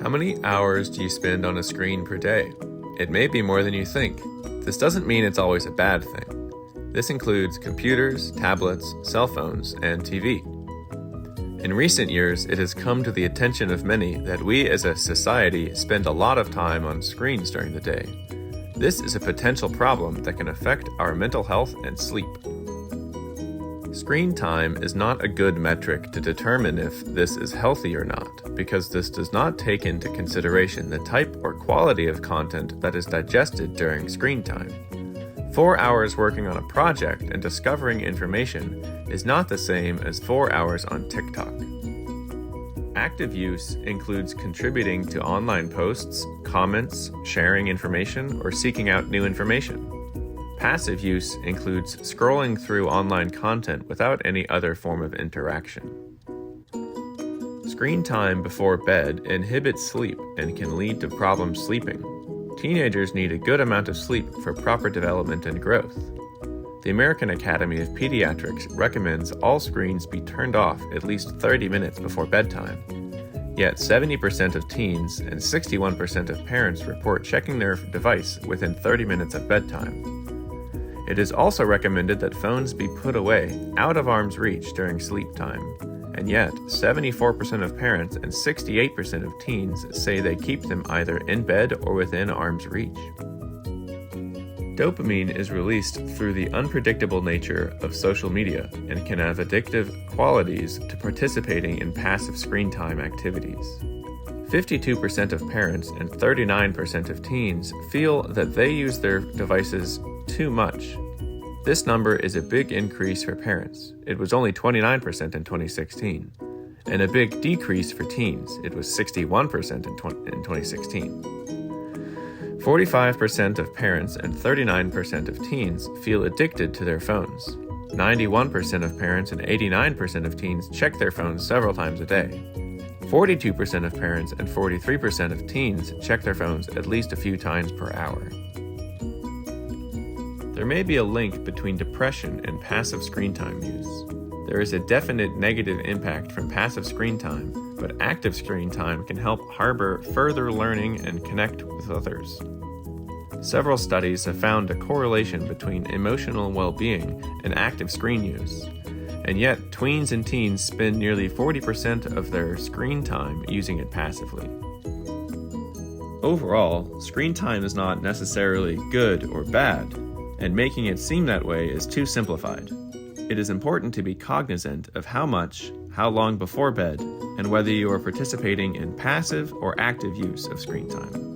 How many hours do you spend on a screen per day? It may be more than you think. This doesn't mean it's always a bad thing. This includes computers, tablets, cell phones, and TV. In recent years, it has come to the attention of many that we as a society spend a lot of time on screens during the day. This is a potential problem that can affect our mental health and sleep. Screen time is not a good metric to determine if this is healthy or not, because this does not take into consideration the type or quality of content that is digested during screen time. 4 hours working on a project and discovering information is not the same as 4 hours on TikTok. Active use includes contributing to online posts, comments, sharing information, or seeking out new information. Passive use includes scrolling through online content without any other form of interaction. Screen time before bed inhibits sleep and can lead to problems sleeping. Teenagers need a good amount of sleep for proper development and growth. The American Academy of Pediatrics recommends all screens be turned off at least 30 minutes before bedtime. Yet 70% of teens and 61% of parents report checking their device within 30 minutes of bedtime. It is also recommended that phones be put away, out of arm's reach during sleep time, and yet 74% of parents and 68% of teens say they keep them either in bed or within arm's reach. Dopamine is released through the unpredictable nature of social media and can have addictive qualities to participating in passive screen time activities. 52% of parents and 39% of teens feel that they use their devices too much. This number is a big increase for parents. It was only 29% in 2016. And a big decrease for teens. It was 61% in 2016. 45% of parents and 39% of teens feel addicted to their phones. 91% of parents and 89% of teens check their phones several times a day. 42% of parents and 43% of teens check their phones at least a few times per hour. There may be a link between depression and passive screen time use. There is a definite negative impact from passive screen time, but active screen time can help harbor further learning and connect with others. Several studies have found a correlation between emotional well-being and active screen use, and yet tweens and teens spend nearly 40% of their screen time using it passively. Overall, screen time is not necessarily good or bad, and making it seem that way is too simplified. It is important to be cognizant of how much, how long before bed, and whether you are participating in passive or active use of screen time.